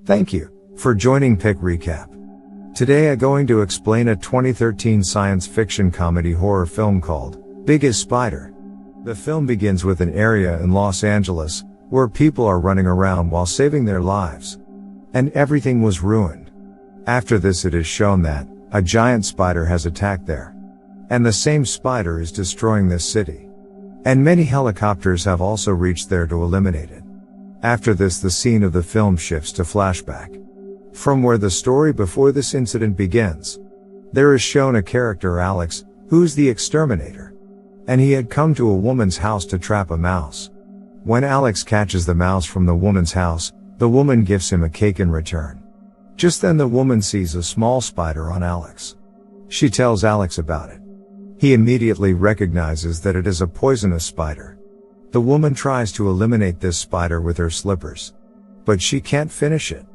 Thank you for joining Pick Recap. Today I'm going to explain a 2013 science fiction comedy horror film called Biggest Spider. The film begins with an area in Los Angeles where people are running around while saving their lives. And everything was ruined. After this it is shown that a giant spider has attacked there. And the same spider is destroying this city. And many helicopters have also reached there to eliminate it. After this the scene of the film shifts to flashback. From where the story before this incident begins. There is shown a character Alex, who's the exterminator. And he had come to a woman's house to trap a mouse. When Alex catches the mouse from the woman's house, the woman gives him a cake in return. Just then the woman sees a small spider on Alex. She tells Alex about it. He immediately recognizes that it is a poisonous spider. The woman tries to eliminate this spider with her slippers. But she can't finish it.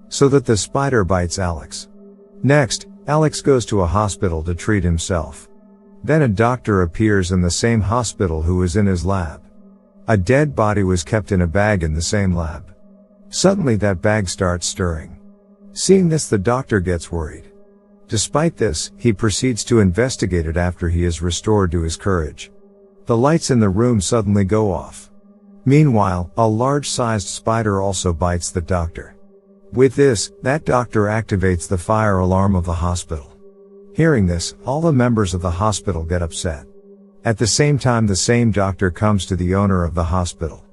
So that the spider bites Alex. Next, Alex goes to a hospital to treat himself. Then a doctor appears in the same hospital who is in his lab. A dead body was kept in a bag in the same lab. Suddenly that bag starts stirring. Seeing this, the doctor gets worried. Despite this, he proceeds to investigate it after he is restored to his courage. The lights in the room suddenly go off. Meanwhile, a large-sized spider also bites the doctor. With this, that doctor activates the fire alarm of the hospital. Hearing this, all the members of the hospital get upset. At the same time, the same doctor comes to the owner of the hospital.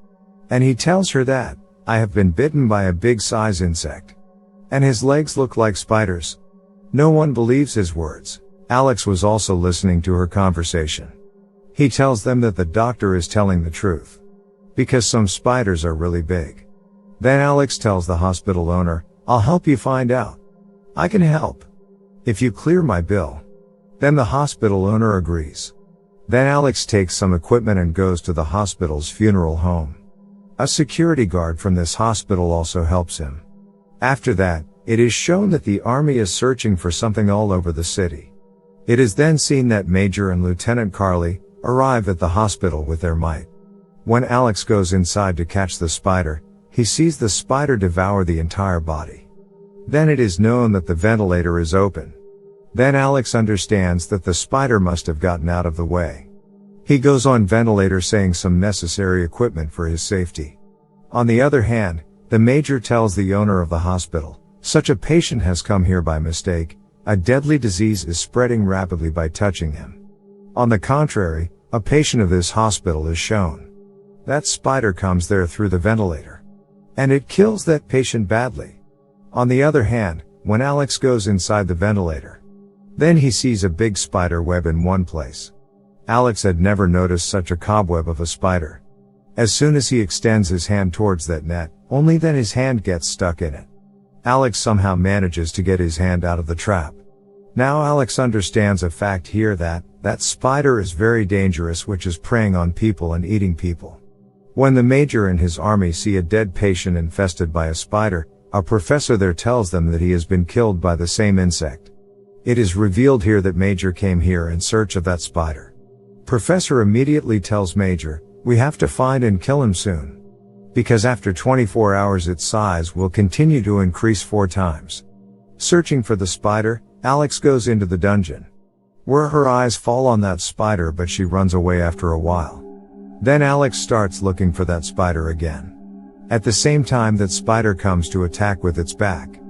And he tells her that, I have been bitten by a big size insect. And his legs look like spiders. No one believes his words. Alex was also listening to her conversation. He tells them that the doctor is telling the truth. Because some spiders are really big. Then Alex tells the hospital owner, I'll help you find out. I can help. If you clear my bill. Then the hospital owner agrees. Then Alex takes some equipment and goes to the hospital's funeral home. A security guard from this hospital also helps him. After that, it is shown that the army is searching for something all over the city. It is then seen that Major and Lieutenant Carly arrive at the hospital with their might. When Alex goes inside to catch the spider, he sees the spider devour the entire body. Then it is known that the ventilator is open. Then Alex understands that the spider must have gotten out of the way. He goes on ventilator saying some necessary equipment for his safety. On the other hand, the major tells the owner of the hospital, such a patient has come here by mistake, a deadly disease is spreading rapidly by touching him. On the contrary, a patient of this hospital is shown. That spider comes there through the ventilator. And it kills that patient badly. On the other hand, when Alex goes inside the ventilator, then he sees a big spider web in one place. Alex had never noticed such a cobweb of a spider. As soon as he extends his hand towards that net, only then his hand gets stuck in it. Alex somehow manages to get his hand out of the trap. Now Alex understands a fact here that spider is very dangerous, which is preying on people and eating people. When the major and his army see a dead patient infested by a spider, a professor there tells them that he has been killed by the same insect. It is revealed here that Major came here in search of that spider. Professor immediately tells Major, we have to find and kill him soon. Because after 24 hours its size will continue to increase 4 times. Searching for the spider, Alex goes into the dungeon. Where her eyes fall on that spider, but she runs away after a while. Then Alex starts looking for that spider again. At the same time that spider comes to attack with its back.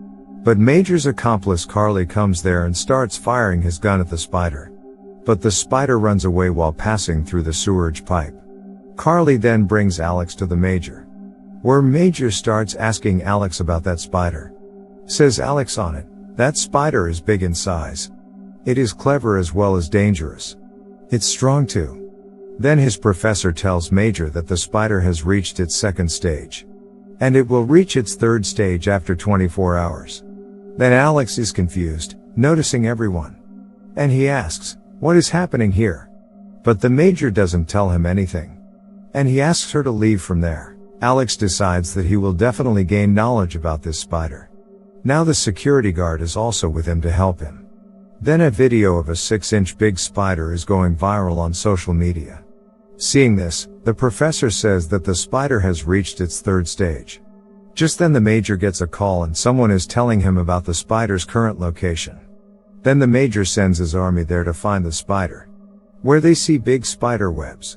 But Major's accomplice Carly comes there and starts firing his gun at the spider. But the spider runs away while passing through the sewerage pipe. Carly then brings Alex to the Major. Where Major starts asking Alex about that spider. Says Alex on it, that spider is big in size. It is clever as well as dangerous. It's strong too. Then his professor tells Major that the spider has reached its 2nd stage. And it will reach its 3rd stage after 24 hours. Then Alex is confused, noticing everyone. And he asks, what is happening here? But the major doesn't tell him anything. And he asks her to leave from there. Alex decides that he will definitely gain knowledge about this spider. Now the security guard is also with him to help him. Then a video of a 6-inch big spider is going viral on social media. Seeing this, the professor says that the spider has reached its 3rd stage. Just then the Major gets a call and someone is telling him about the spider's current location. Then the Major sends his army there to find the spider, where they see big spider webs.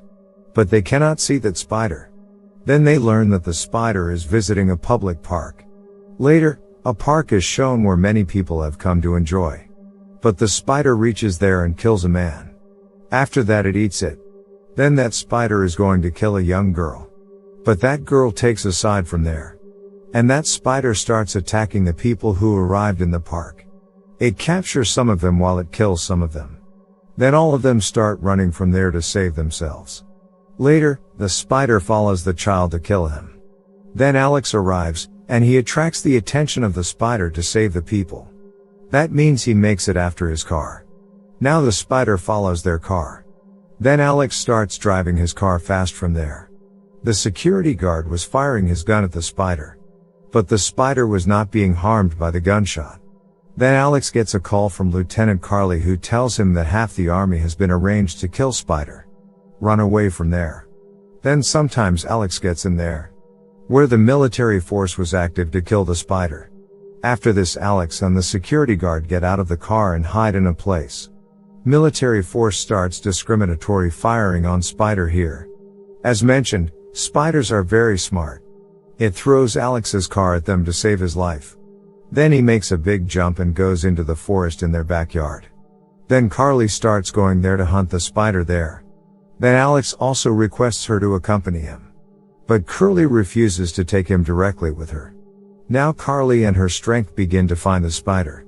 But they cannot see that spider. Then they learn that the spider is visiting a public park. Later, a park is shown where many people have come to enjoy. But the spider reaches there and kills a man. After that it eats it. Then that spider is going to kill a young girl. But that girl takes a side from there. And that spider starts attacking the people who arrived in the park. It captures some of them while it kills some of them. Then all of them start running from there to save themselves. Later, the spider follows the child to kill him. Then Alex arrives, and he attracts the attention of the spider to save the people. That means he makes it after his car. Now the spider follows their car. Then Alex starts driving his car fast from there. The security guard was firing his gun at the spider. But the spider was not being harmed by the gunshot. Then Alex gets a call from Lieutenant Carly, who tells him that half the army has been arranged to kill Spider. Run away from there. Then sometimes Alex gets in there, where the military force was active to kill the spider. After this, Alex and the security guard get out of the car and hide in a place. Military force starts discriminatory firing on Spider here. As mentioned, spiders are very smart. It throws Alex's car at them to save his life. Then he makes a big jump and goes into the forest in their backyard. Then Carly starts going there to hunt the spider there. Then Alex also requests her to accompany him. But Carly refuses to take him directly with her. Now Carly and her strength begin to find the spider,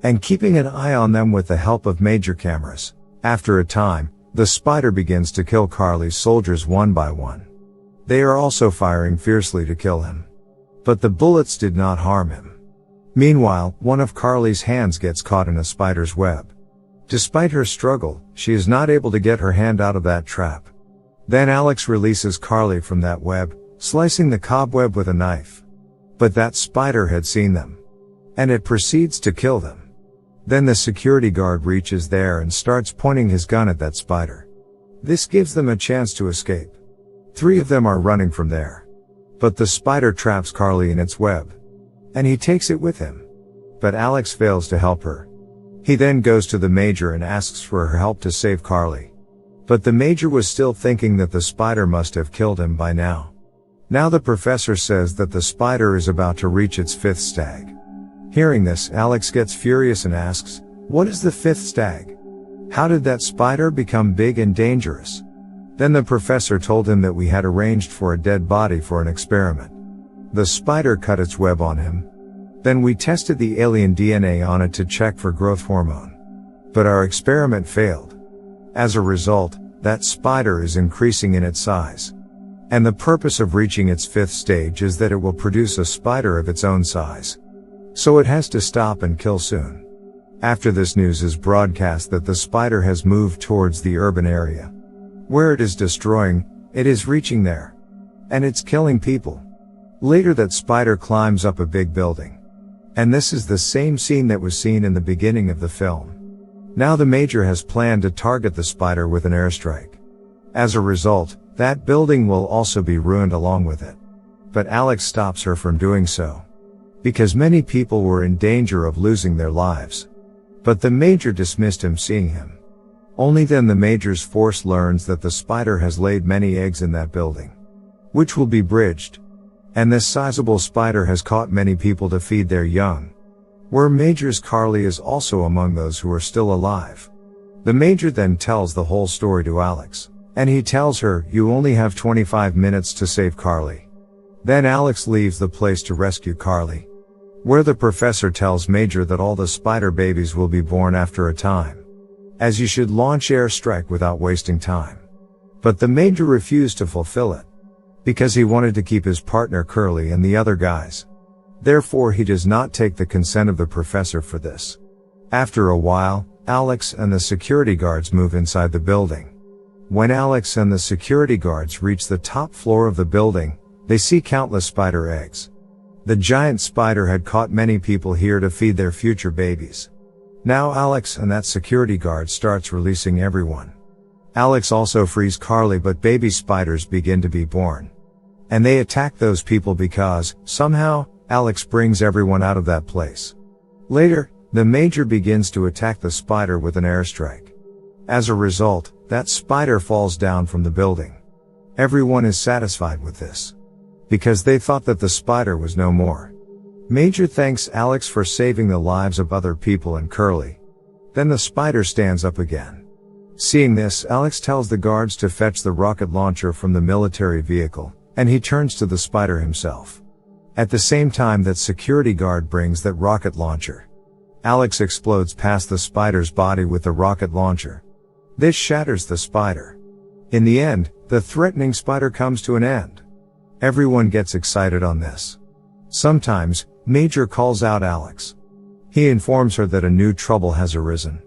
and keeping an eye on them with the help of major cameras. After a time, the spider begins to kill Carly's soldiers one by one. They are also firing fiercely to kill him. But the bullets did not harm him. Meanwhile, one of Carly's hands gets caught in a spider's web. Despite her struggle, she is not able to get her hand out of that trap. Then Alex releases Carly from that web, slicing the cobweb with a knife. But that spider had seen them, and it proceeds to kill them. Then the security guard reaches there and starts pointing his gun at that spider. This gives them a chance to escape. 3 of them are running from there. But the spider traps Carly in its web, and he takes it with him. But Alex fails to help her. He then goes to the Major and asks for her help to save Carly. But the Major was still thinking that the spider must have killed him by now. Now the professor says that the spider is about to reach its 5th stag. Hearing this, Alex gets furious and asks, "What is the 5th stag? How did that spider become big and dangerous?" Then the professor told him that we had arranged for a dead body for an experiment. The spider cut its web on him. Then we tested the alien DNA on it to check for growth hormone. But our experiment failed. As a result, that spider is increasing in its size. And the purpose of reaching its 5th stage is that it will produce a spider of its own size. So it has to stop and kill soon. After this news is broadcast that the spider has moved towards the urban area, where it is destroying, it is reaching there. And it's killing people. Later that spider climbs up a big building. And this is the same scene that was seen in the beginning of the film. Now the Major has planned to target the spider with an airstrike. As a result, that building will also be ruined along with it. But Alex stops her from doing so, because many people were in danger of losing their lives. But the Major dismissed him, seeing him. Only then the Major's force learns that the spider has laid many eggs in that building, which will be bridged. And this sizable spider has caught many people to feed their young. Where Major's Carly is also among those who are still alive. The Major then tells the whole story to Alex. And he tells her, "You only have 25 minutes to save Carly." Then Alex leaves the place to rescue Carly. Where the professor tells Major that all the spider babies will be born after a time, as you should launch airstrike without wasting time. But the Major refused to fulfill it, because he wanted to keep his partner Curly and the other guys. Therefore he does not take the consent of the professor for this. After a while, Alex and the security guards move inside the building. When Alex and the security guards reach the top floor of the building, they see countless spider eggs. The giant spider had caught many people here to feed their future babies. Now Alex and that security guard starts releasing everyone. Alex also frees Carly, but baby spiders begin to be born. And they attack those people because, somehow, Alex brings everyone out of that place. Later, the Major begins to attack the spider with an airstrike. As a result, that spider falls down from the building. Everyone is satisfied with this, because they thought that the spider was no more. Major thanks Alex for saving the lives of other people and Curly. Then the spider stands up again. Seeing this, Alex tells the guards to fetch the rocket launcher from the military vehicle, and he turns to the spider himself. At the same time that security guard brings that rocket launcher, Alex explodes past the spider's body with the rocket launcher. This shatters the spider. In the end, the threatening spider comes to an end. Everyone gets excited on this. Sometimes, Major calls out Alex. He informs her that a new trouble has arisen.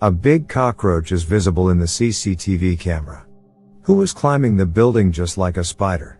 A big cockroach is visible in the CCTV camera, who was climbing the building just like a spider.